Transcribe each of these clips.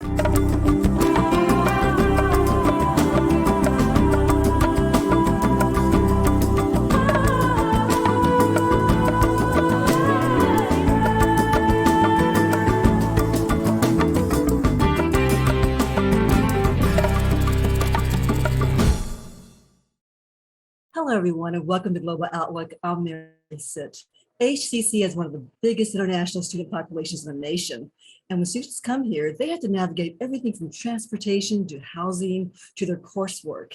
Hello, everyone, and welcome to Global Outlook. I'm Mary Sit. HCC is one of the biggest international student populations in the nation. And when students come here, they have to navigate everything from transportation to housing to their coursework.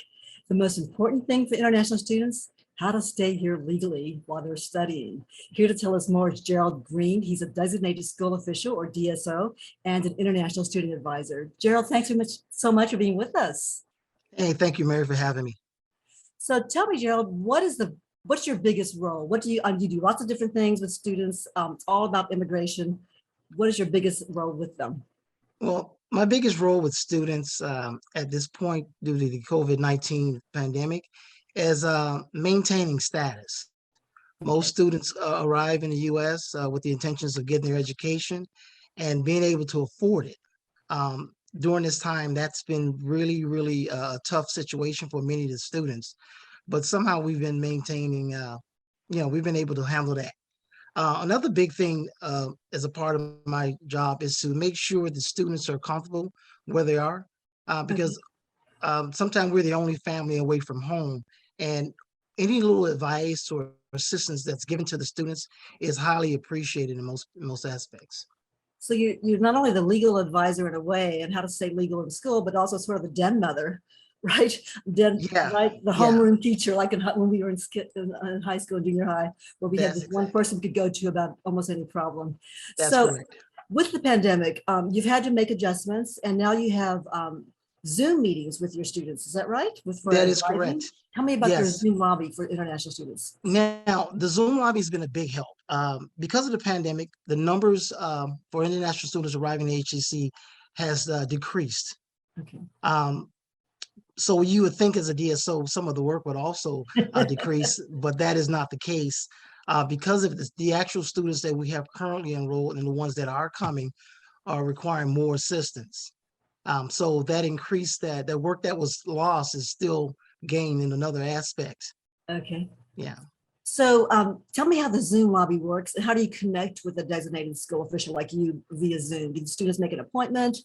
The most important thing for international students, how to stay here legally while they're studying. Here to tell us more is Gerald Greene. He's a designated school official, or DSO, and an international student advisor. Gerald, thanks so much for being with us. Hey, thank you, Mary, for having me. So tell me, Gerald, what's your biggest role? What do you do lots of different things with students. It's all about immigration. What is your biggest role with them? Well, my biggest role with students at this point, due to the COVID-19 pandemic, is maintaining status. Most students arrive in the U.S. With the intentions of getting their education and being able to afford it. During this time, that's been really a tough situation for many of the students, but somehow we've been maintaining, we've been able to handle that. Another big thing as a part of my job is to make sure the students are comfortable where they are, because sometimes we're the only family away from home, and any little advice or assistance that's given to the students is highly appreciated in most aspects. So you're not only the legal advisor in a way and how to stay legal in school, but also sort of the den mother, right? Right? The homeroom teacher, like when we were in high school and junior high, where we had this one person we could go to about almost any problem. That's correct. With the pandemic, you've had to make adjustments, and now you have Zoom meetings with your students. Is that right? That is correct. Tell me about your Zoom lobby for international students. Now, the Zoom lobby has been a big help. Because of the pandemic, the numbers for international students arriving at HCC has decreased. Okay. So you would think as a DSO, some of the work would also decrease, but that is not the case. Because of the actual students that we have currently enrolled and the ones that are coming are requiring more assistance. So that increased that work that was lost is still gained in another aspect. Okay. Yeah. So tell me how the Zoom lobby works and how do you connect with a designated school official like you via Zoom? Do the students make an appointment?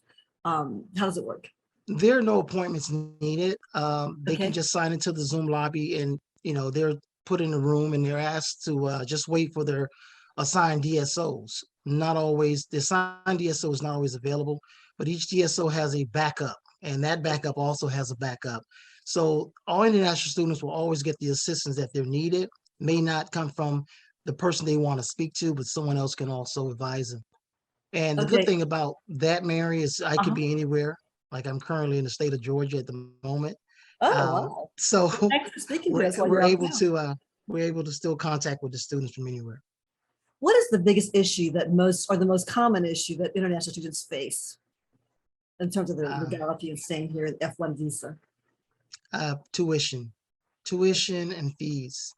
How does it work? There are no appointments needed. They can just sign into the Zoom lobby, and they're put in a room and they're asked to just wait for their assigned DSOs. Not always, the assigned DSO is not always available, but each DSO has a backup, and that backup also has a backup. So all international students will always get the assistance that they're needed. May not come from the person they want to speak to, but someone else can also advise them. And the good thing about that, Mary, is I could be anywhere. Like I'm currently in the state of Georgia at the moment. Wow. So thanks for speaking to us. We're able to still contact with the students from anywhere. What is the biggest issue that the most common issue that international students face in terms of the legality of staying here at F1 visa? Tuition and fees.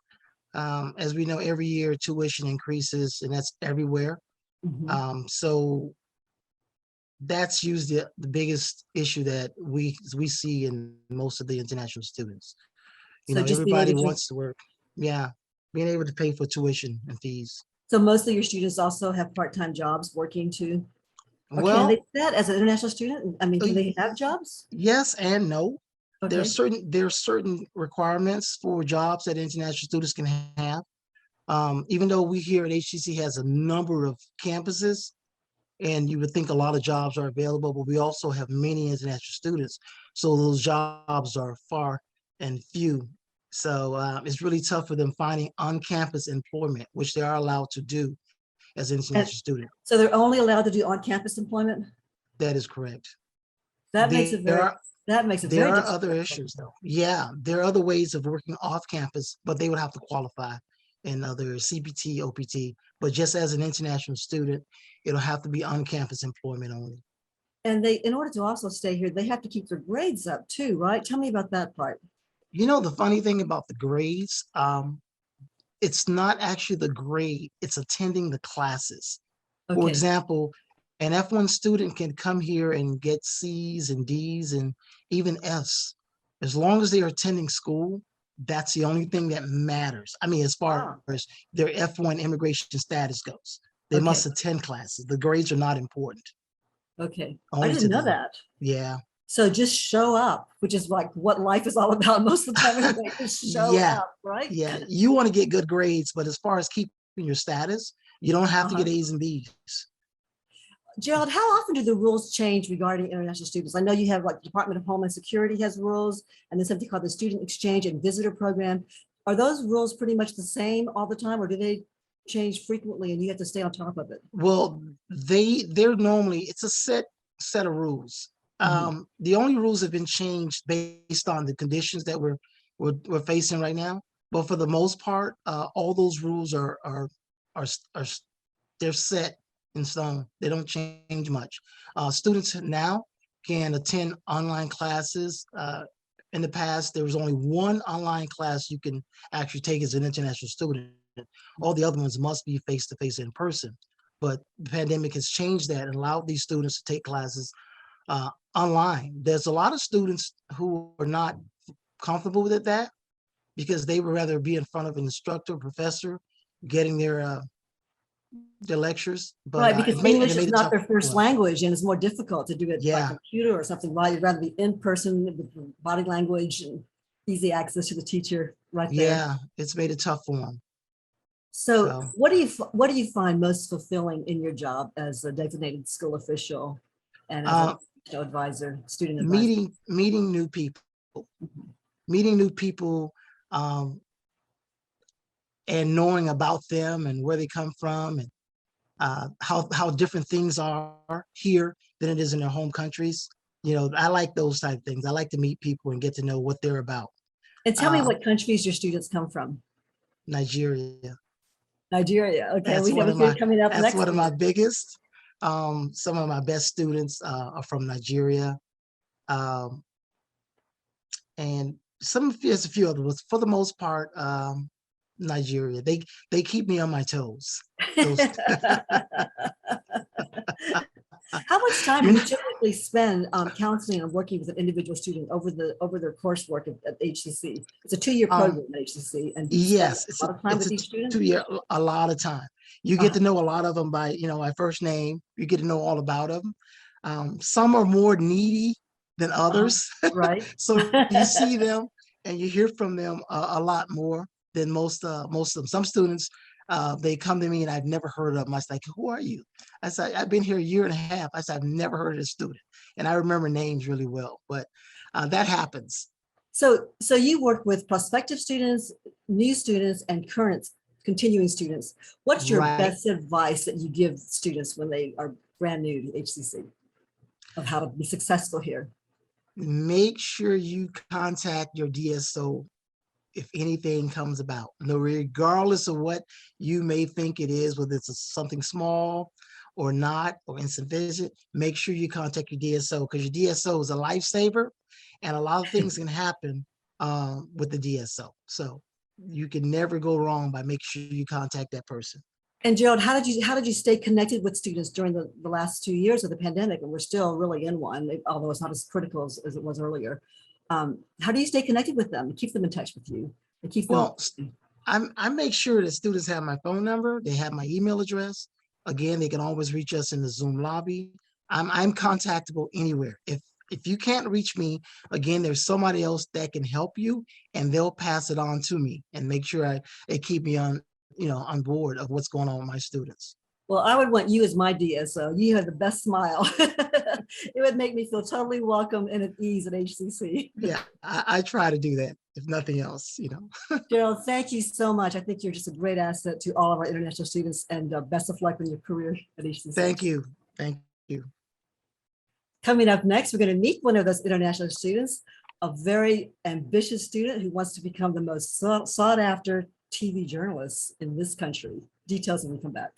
As we know, every year tuition increases, and that's everywhere. So that's usually the biggest issue that we see in most of the international students. Everybody wants to work. Yeah, being able to pay for tuition and fees. So most of your students also have part-time jobs working too? Or well, can they do that as an international student? I mean, do they have jobs? Yes and no. Okay. There are certain requirements for jobs that international students can have. Even though we here at HCC has a number of campuses, and you would think a lot of jobs are available, but we also have many international students. So those jobs are far and few. So it's really tough for them finding on-campus employment, which they are allowed to do as an international student. So they're only allowed to do on-campus employment? That is correct. That makes it very difficult. There are other issues though. Yeah, there are other ways of working off campus, but they would have to qualify in other CPT, OPT. But just as an international student, it'll have to be on-campus employment only. And in order to also stay here, they have to keep their grades up too, right? Tell me about that part. The funny thing about the grades, it's not actually the grade, it's attending the classes. For example, An F1 student can come here and get C's and D's and even F's. As long as they are attending school, that's the only thing that matters. I mean, as far Ah, as their F1 immigration status goes, they okay, must attend classes. The grades are not important, okay. I only didn't to know them. that. Yeah. So just show up, which is like what life is all about most of the time anyway, just show Yeah. up, right? Yeah. You want to get good grades, but as far as keeping your status, you don't have to Uh-huh. get A's and B's. Gerald, how often do the rules change regarding international students? I know you have like Department of Homeland Security has rules, and there's something called the Student Exchange and Visitor Program. Are those rules pretty much the same all the time, or do they change frequently and you have to stay on top of it? Well, they're normally, it's a set of rules. Mhm. The only rules have been changed based on the conditions that we're facing right now. But for the most part, all those rules are they're set in stone. They don't change much. Students now can attend online classes. In the past, there was only one online class you can actually take as an international student. All the other ones must be face to face in person. But the pandemic has changed that and allowed these students to take classes online. There's a lot of students who are not comfortable with that because they would rather be in front of an instructor, professor, getting their lectures. But Right, because it English is made it not tough their for first them. language and it's more difficult to do it by Yeah, computer or something, right? You'd rather be in person with body language and easy access to the teacher right there. yeah, it's made it tough for them. So So what do you find most fulfilling in your job as a designated school official and as a uh, advisor, student advisor? meeting new people, meeting new people, um, and knowing about them and where they come from and how different things are here than it is in their home countries. I like those type of things. I like to meet people and get to know what they're about. And tell me Uh, what countries your students come from. Nigeria. Nigeria. Okay, That's we have one a of my student coming up that's next one of my week. biggest. Some of my best students are from Nigeria. Um, and there's a few others. For the most part, Nigeria. They keep me on my toes. Those How much time do you you know, typically spend counseling and working with an individual student over their coursework at HCC? It's a 2-year um, program at HCC, and do you spend yes, a lot of time with each student? 2 year, a lot of time. You get Uh-huh. to know a lot of them by, by first name. You get to know all about them. Some are more needy than Uh-huh. others. Right. So you see them and you hear from them a lot more than most of them. Some students, they come to me and I've never heard of them. I was like, who are you? I said, I've been here a year and a half. I said, I've never heard of this student. And I remember names really well, but that happens. So you work with prospective students, new students, and current continuing students. What's your Right. best advice that you give students when they are brand new to HCC of how to be successful here? Make sure you contact your DSO if anything comes about. No, regardless of what you may think it is, whether it's something small or not, or insufficient, make sure you contact your DSO because your DSO is a lifesaver and a lot of things can happen with the DSO. So you can never go wrong by making sure you contact that person. And Gerald, how did you stay connected with students during the last 2 years of the pandemic? And we're still really in one, although it's not as critical as it was earlier. How do you stay connected with them, keep them in touch with you, and keep them? Well, I make sure that students have my phone number, they have my email address. Again, they can always reach us in the Zoom lobby. I'm contactable anywhere. If you can't reach me, again, there's somebody else that can help you and they'll pass it on to me and make sure they keep me on board of what's going on with my students. Well, I would want you as my DSO. You have the best smile. It would make me feel totally welcome and at ease at HCC. Yeah, I try to do that, if nothing else. Gerald, thank you so much. I think you're just a great asset to all of our international students, and best of luck in your career at HCC. Thank you. Thank you. Coming up next, we're going to meet one of those international students, a very ambitious student who wants to become the most sought after TV journalist in this country. Details when we come back.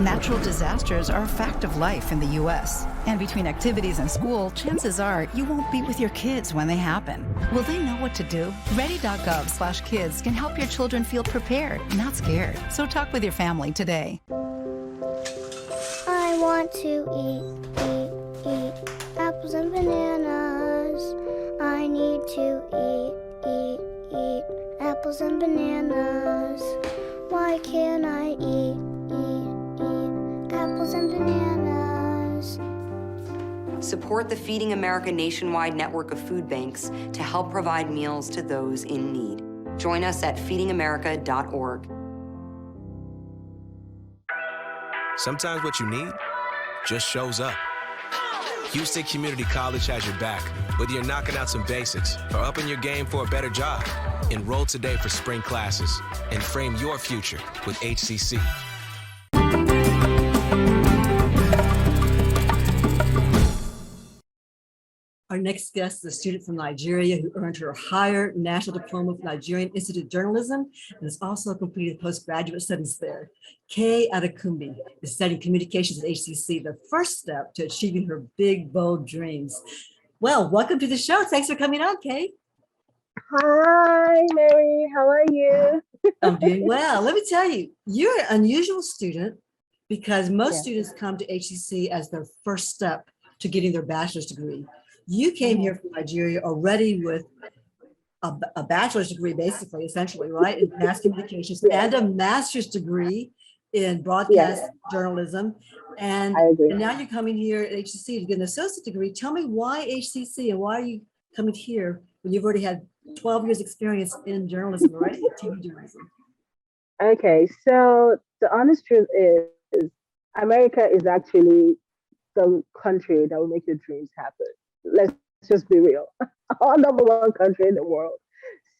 Natural disasters are a fact of life in the U.S. And between activities and school, chances are you won't be with your kids when they happen. Will they know what to do? Ready.gov/kids can help your children feel prepared, not scared. So talk with your family today. I want to eat apples and bananas. I need to eat apples and bananas. Why can't I eat apples and bananas? Support the Feeding America nationwide network of food banks to help provide meals to those in need. Join us at feedingamerica.org. Sometimes what you need just shows up. Houston Community College has your back, whether you're knocking out some basics or upping your game for a better job. Enroll today for spring classes and frame your future with HCC. Our next guest is a student from Nigeria who earned her higher national diploma from Nigerian Institute of Journalism and has also completed postgraduate studies there. Kay Adekunbi is studying communications at HCC, the first step to achieving her big, bold dreams. Well, welcome to the show. Thanks for coming on, Kay. Hi, Mary. How are you? I'm doing well. Let me tell you, you're an unusual student because most students come to HCC as their first step to getting their bachelor's degree. You came here from Nigeria already with a bachelor's degree, basically, essentially, right, in mass communications and a master's degree in broadcast journalism. And now you're coming here at HCC to get an associate degree. Tell me why HCC and why are you coming here when you've already had 12 years experience in journalism already, TV journalism? Okay, so the honest truth is America is actually the country that will make your dreams happen. Let's just be real. Our number one country in the world.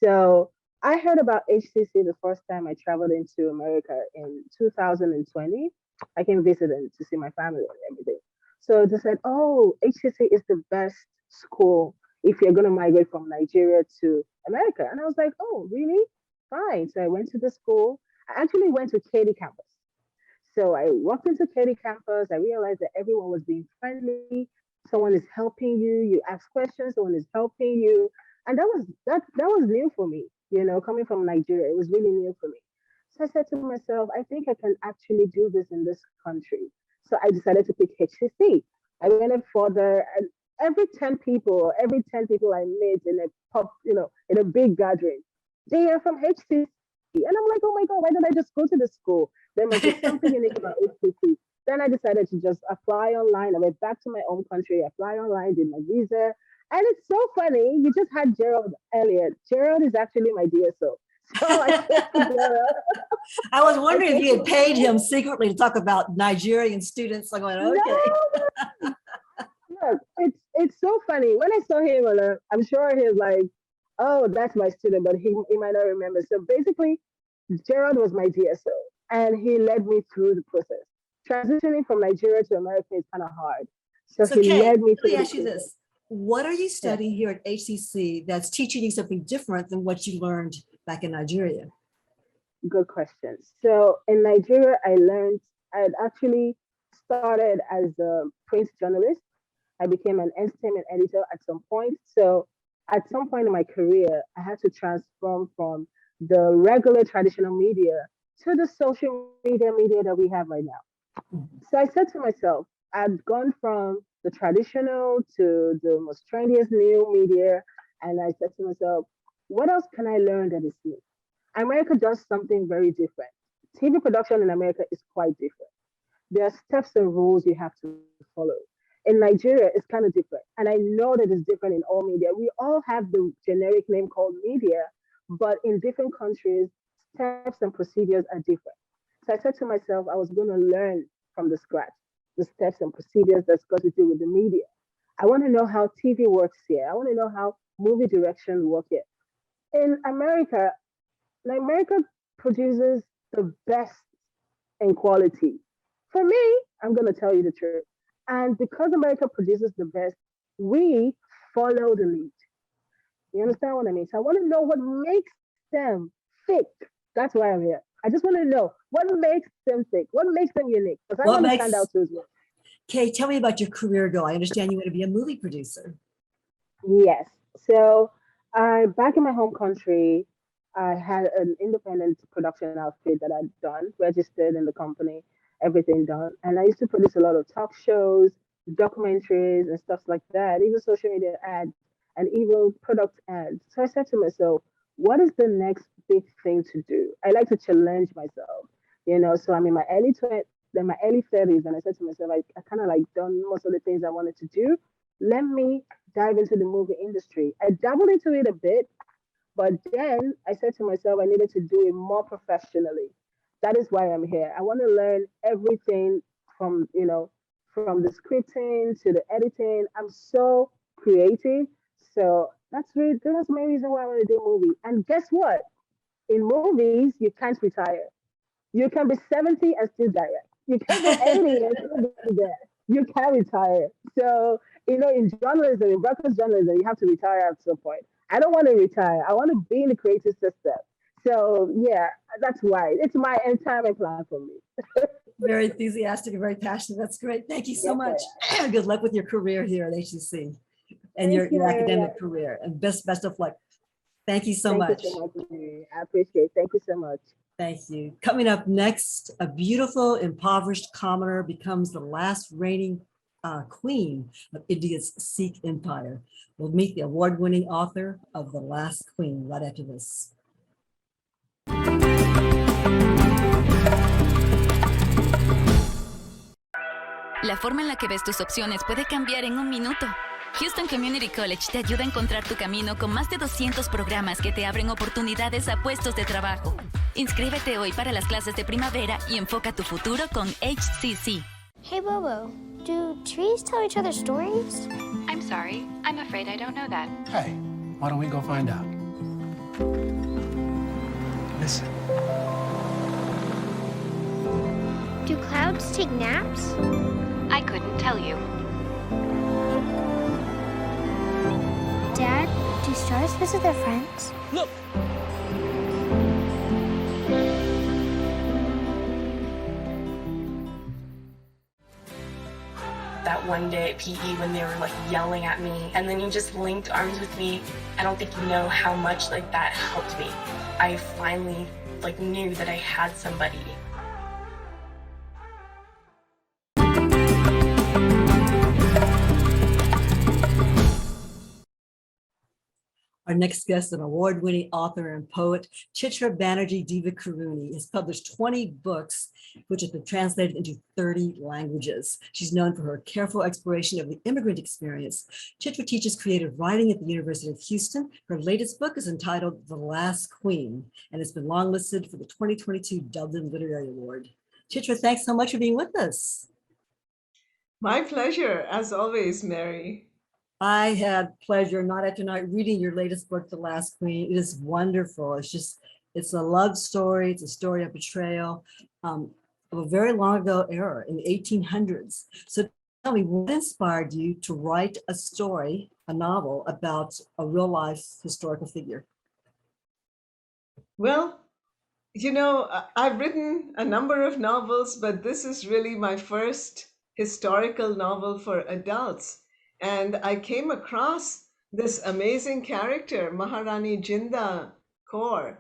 So I heard about HCC the first time I traveled into America in 2020. I came visiting to see my family and everything. So they said, oh, HCC is the best school if you're going to migrate from Nigeria to America. And I was like, oh, really? Fine. So I went to the school. I actually went to Katy campus. So I walked into Katy campus. I realized that everyone was being friendly. Someone is helping you. You ask questions. Someone is helping you, and that was new for me. You know, coming from Nigeria, it was really new for me. So I said to myself, I think I can actually do this in this country. So I decided to pick HCC. I went further, and every 10 people I met in a pub, in a big gathering, they are from HCC, and I'm like, oh my God, why don't I just go to the school? There must be something unique about HCC. Then I decided to just apply online. I went back to my own country, apply online, did my visa. And it's so funny. You just had Gerald earlier. Gerald is actually my DSO. So I was wondering if you had paid him secretly to talk about Nigerian students. I'm going, okay. Look, it's so funny. When I saw him, I'm sure he was like, oh, that's my student, but he might not remember. So basically, Gerald was my DSO, and he led me through the process. Transitioning from Nigeria to America is kind of hard. So he led me let me ask you this. What are you studying here at HCC that's teaching you something different than what you learned back in Nigeria? Good question. So in Nigeria, I had actually started as a print journalist. I became an entertainment editor at some point. So at some point in my career, I had to transform from the regular traditional media to the social media that we have right now. So I said to myself, I'd gone from the traditional to the most trendiest new media. And I said to myself, what else can I learn that is new? America does something very different. TV production in America is quite different. There are steps and rules you have to follow. In Nigeria, it's kind of different. And I know that it's different in all media. We all have the generic name called media, but in different countries, steps and procedures are different. So I said to myself, I was going to learn from the scratch, the steps and procedures that's got to do with the media. I want to know how TV works here. I want to know how movie direction work here. In America produces the best in quality. For me, I'm going to tell you the truth. And because America produces the best, we follow the lead. You understand what I mean? So I want to know what makes them fit. That's why I'm here. I just want to know what makes them tick, what makes them unique, because I What want to makes, stand out too as well. Kay, tell me about your career goal. I understand you want to be a movie producer. Yes. So back in my home country, I had an independent production outfit that I'd done, registered in the company, everything done. And I used to produce a lot of talk shows, documentaries, and stuff like that, even social media ads and even product ads. So I said to myself, what is the next big thing to do? I like to challenge myself, So I'm in my early 30s, and I said to myself, I kind of like done most of the things I wanted to do. Let me dive into the movie industry. I dabbled into it a bit, but then I said to myself I needed to do it more professionally. That is why I'm here. I want to learn everything from, from the scripting to the editing. I'm so creative. So that's my reason why I want to do a movie. And guess what? In movies, you can't retire. You can be 70 and still direct. You can be 80 and still be there. You can retire. So, in journalism, in broadcast journalism, you have to retire at some point. I don't want to retire. I want to be in the creative system. So, yeah, that's why. It's my retirement plan for me. Very enthusiastic and very passionate. That's great. Thank you so Yes, much. Good luck with your career here at HCC and Thank your you very academic much. career. And best of luck. Thank you so Thank much. you so much. Mary. I appreciate it. Thank you so much. Thank you. Coming up next, a beautiful, impoverished commoner becomes the last reigning queen of India's Sikh empire. We'll meet the award-winning author of The Last Queen right after this. La forma en la que ves tus opciones puede cambiar en un minuto. Houston Community College te ayuda a encontrar tu camino con más de 200 programas que te abren oportunidades a puestos de trabajo. Inscríbete hoy para las clases de primavera y enfoca tu futuro con HCC. Hey, Bobo, do trees tell each other stories? I'm sorry. I'm afraid I don't know that. Hey, why don't we go find out? Listen. Do clouds take naps? I couldn't tell you. Dad, do stars visit their friends? Look! That one day at PE when they were like yelling at me and then you just linked arms with me. I don't think you know how much like that helped me. I finally like knew that I had somebody. Our next guest, an award-winning author and poet, Chitra Divakaruni, has published 20 books, which have been translated into 30 languages. She's known for her careful exploration of the immigrant experience. Chitra teaches creative writing at the University of Houston. Her latest book is entitled The Last Queen, and it's been longlisted for the 2022 Dublin Literary Award. Chitra, thanks so much for being with us. My pleasure, as always, Mary. I had pleasure night after night reading your latest book, The Last Queen. It is wonderful. It's a love story. It's a story of betrayal of a very long ago era in the 1800s. So tell me, what inspired you to write a story, a novel about a real life historical figure? Well, I've written a number of novels, but this is really my first historical novel for adults. And I came across this amazing character, Maharani Jinda Kaur,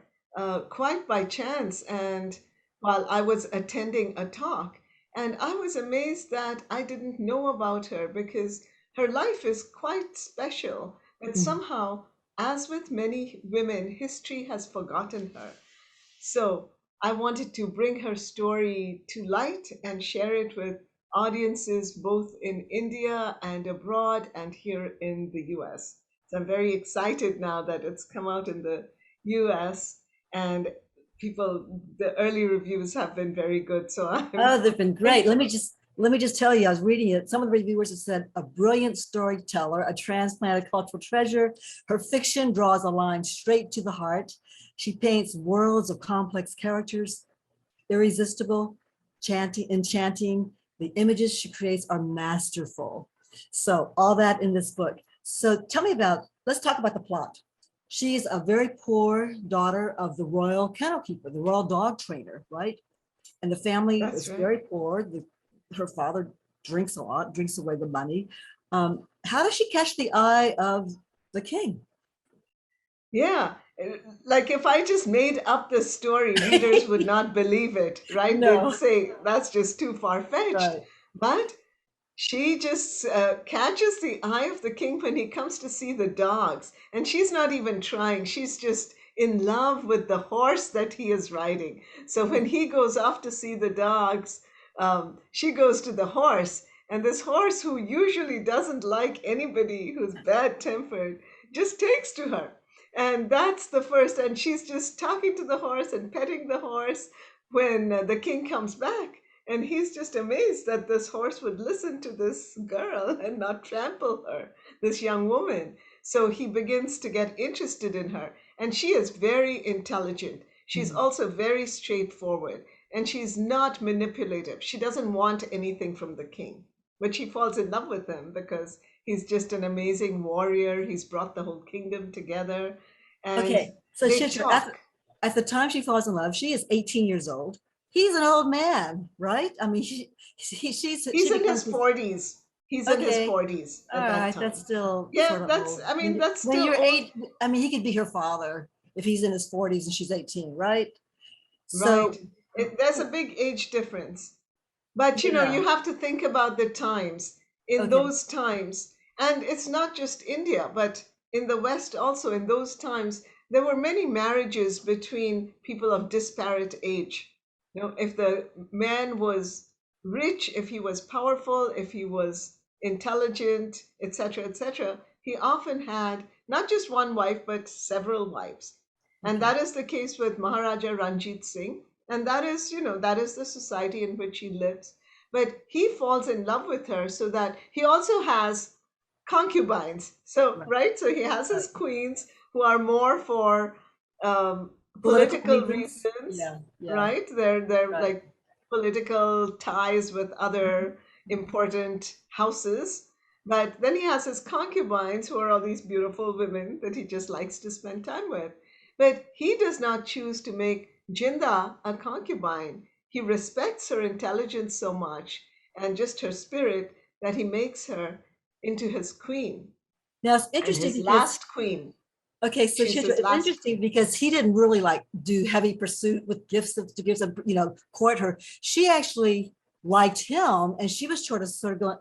quite by chance. And while I was attending a talk, and I was amazed that I didn't know about her because her life is quite special. But somehow, as with many women, history has forgotten her. So I wanted to bring her story to light and share it with audiences both in India and abroad and here in the US. So I'm very excited now that it's come out in the US and the early reviews have been very good. So they've been great. Let me just tell you, I was reading it. Some of the reviewers have said a brilliant storyteller, a transplanted cultural treasure. Her fiction draws a line straight to the heart. She paints worlds of complex characters, irresistible, enchanting. The images she creates are masterful. So all that in this book. So tell me let's talk about the plot. she's a very poor daughter of the royal kennel keeper, the royal dog trainer, right? And the family That's is right. very poor. Her father drinks a lot, drinks away the money. How does she catch the eye of the king? Yeah, like if I just made up this story, readers would not believe it, right? They'd No. say that's just too far-fetched. Right. But she just catches the eye of the king when he comes to see the dogs. And she's not even trying. She's just in love with the horse that he is riding. So when he goes off to see the dogs, she goes to the horse. And this horse, who usually doesn't like anybody who's bad-tempered, just takes to her. And that's the first. And she's just talking to the horse and petting the horse when the king comes back. And he's just amazed that this horse would listen to this girl and not trample her, this young woman. So he begins to get interested in her. And she is very intelligent. She's also very straightforward. And she's not manipulative. She doesn't want anything from the king. But she falls in love with him because he's just an amazing warrior. He's brought the whole kingdom together. And Okay, so they Chitra, talk. at the time she falls in love, she is 18 years old. He's an old man, right? I mean, He's in his 40s. He's in his 40s at All that right, time. that's still Yeah, sort of that's, old. I mean, that's when still you're old. 8, I mean, he could be her father if he's in his 40s and she's 18, right? So, Right. There's a big age difference. But you know, yeah, you have to think about the times. In okay, those times, and it's not just India, but in the West also, in those times, there were many marriages between people of disparate age. You know, if the man was rich, if he was powerful, if he was intelligent, etc., he often had not just one wife, but several wives. And that is the case with Maharaja Ranjit Singh. And that is, you know, that is the society in which he lives. But he falls in love with her so that he also has concubines. So, right? So he has his queens who are more for political reasons. reasons, Yeah, right? They're right. like political ties with other important houses. But then he has his concubines, who are all these beautiful women that he just likes to spend time with. But he does not choose to make Jinda a concubine. He respects her intelligence so much and just her spirit that he makes her into his queen Now it's and interesting his because, last queen. okay, so She's Chitra, his it's last. interesting because he didn't really like do heavy pursuit with gifts to give some, you know, court her. She actually liked him, and she was sort of going,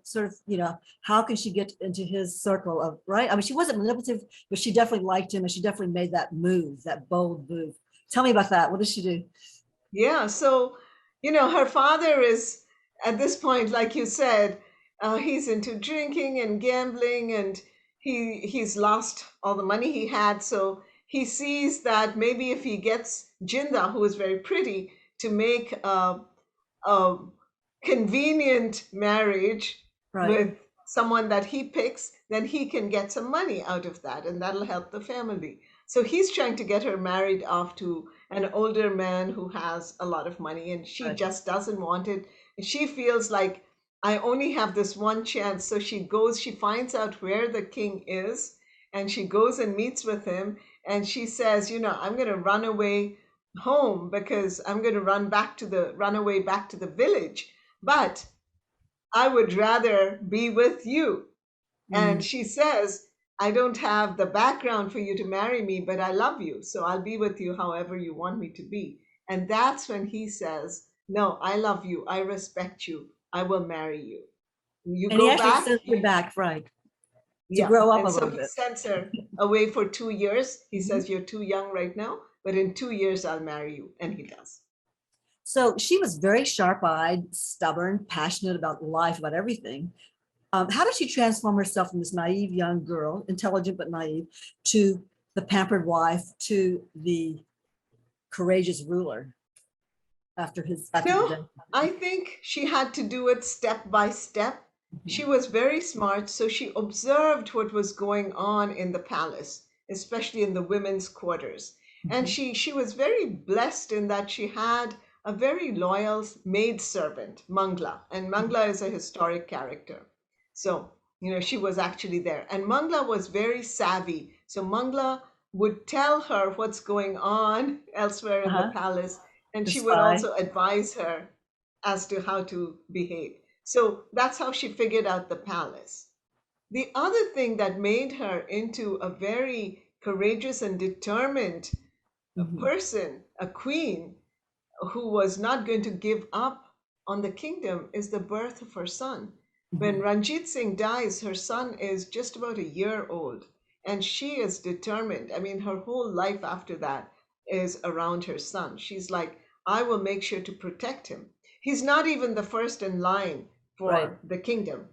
you know, how can she get into his circle of, right? I mean, she wasn't manipulative, but she definitely liked him, and she definitely made that move, that bold move. Tell me about that. What did she do? Yeah, so, you know, her father is at this point, like you said, he's into drinking and gambling, and he's lost all the money he had. So he sees that maybe if he gets Jinda, who is very pretty, to make a convenient marriage Right. with someone that he picks, then he can get some money out of that, and that'll help the family. So he's trying to get her married off to an older man who has a lot of money, and she just doesn't want it. And she feels like, I only have this one chance. So she goes, she finds out where the king is, and she goes and meets with him. And she says, you know, I'm going to run away home because I'm going to run away back to the village. But I would rather be with you. And she says, I don't have the background for you to marry me, but I love you. So I'll be with you however you want me to be. And that's when he says, no, I love you. I respect you. I will marry you. You And he go actually back. sent her back, right, to Yeah. grow up And a so little he bit. sends her away for 2 years. He says, you're too young right now, but in 2 years, I'll marry you. And he does. So she was very sharp-eyed, stubborn, passionate about life, about everything. How did she transform herself from this naive young girl, intelligent but naive, to the pampered wife, to the courageous ruler after his after the death? I think she had to do it step by step. She was very smart, so she observed what was going on in the palace, especially in the women's quarters. And she was very blessed in that she had a very loyal maidservant, Mangla. And Mangla is a historic character. So, you know, she was actually there. And Mangla was very savvy. So Mangla would tell her what's going on elsewhere in the palace, and The she would spy. also advise her as to how to behave. So that's how she figured out the palace. The other thing that made her into a very courageous and determined person, a queen who was not going to give up on the kingdom, is the birth of her son. When Ranjit Singh dies, her son is just about a year old, and she is determined. I mean, her whole life after that is around her son. She's like, I will make sure to protect him. He's not even the first in line for the kingdom.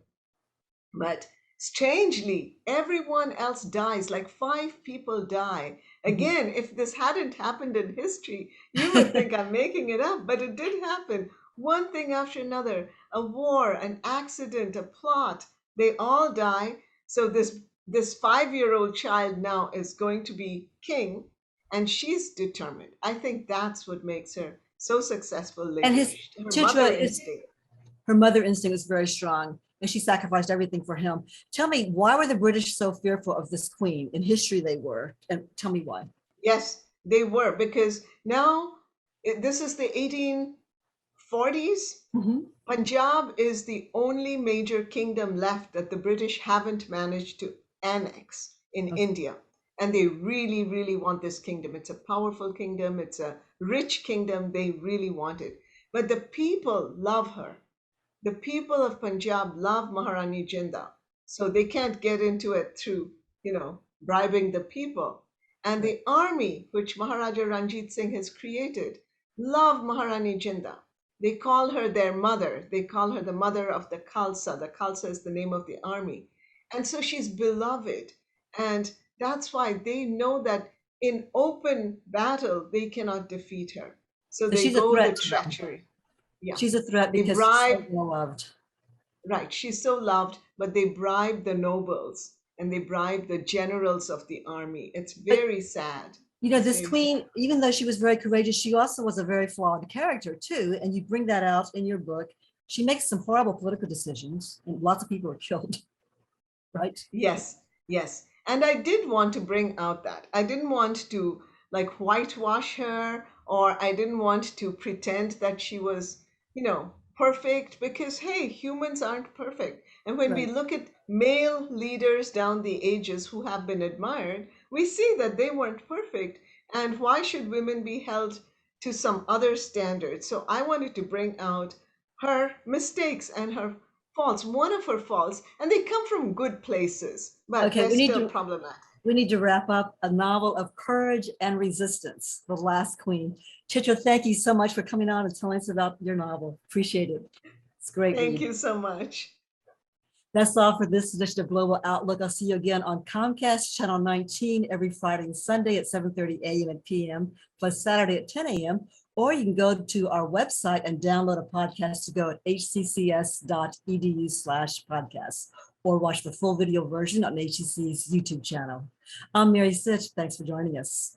But strangely, everyone else dies, like 5 people die. Again, if this hadn't happened in history, you would think I'm making it up, but it did happen. One thing after another, a war, an accident, a plot, they all die. So this 5-year-old child now is going to be king, and she's determined. I think that's what makes her so successful later. And his her mother instinct is very strong, and she sacrificed everything for him. Tell me, why were the British so fearful of this queen? In history, they were, and tell me why. Yes, they were, because now this is the 1840s. Punjab is the only major kingdom left that the British haven't managed to annex in India. And they really, really want this kingdom. It's a powerful kingdom. It's a rich kingdom. They really want it. But the people love her. The people of Punjab love Maharani Jinda. So they can't get into it through, bribing the people. And the army, which Maharaja Ranjit Singh has created, love Maharani Jinda. They call her their mother. They call her the mother of the Khalsa. The Khalsa is the name of the army. And so she's beloved. And that's why they know that in open battle, they cannot defeat her. So they go the treachery. Yeah. She's a threat because she's so loved. Right. She's so loved, but they bribe the nobles and they bribe the generals of the army. It's very sad. This queen, even though she was very courageous, she also was a very flawed character too. And you bring that out in your book. She makes some horrible political decisions and lots of people are killed, right? Yes, yes. And I did want to bring out that. I didn't want to whitewash her, or I didn't want to pretend that she was, perfect, because, hey, humans aren't perfect. And when we look at male leaders down the ages who have been admired, we see that they weren't perfect. And why should women be held to some other standards? So I wanted to bring out her mistakes and her faults, one of her faults, and they come from good places, but they're still problematic. We need to wrap up. A novel of courage and resistance, The Last Queen. Chitra, thank you so much for coming on and telling us about your novel. Appreciate it. It's great. Thank you so much. That's all for this edition of Global Outlook. I'll see you again on Comcast Channel 19 every Friday and Sunday at 7:30 a.m. and p.m., plus Saturday at 10 a.m. Or you can go to our website and download a podcast to go at hccs.edu/podcast, or watch the full video version on HCC's YouTube channel. I'm Mary Sitch. Thanks for joining us.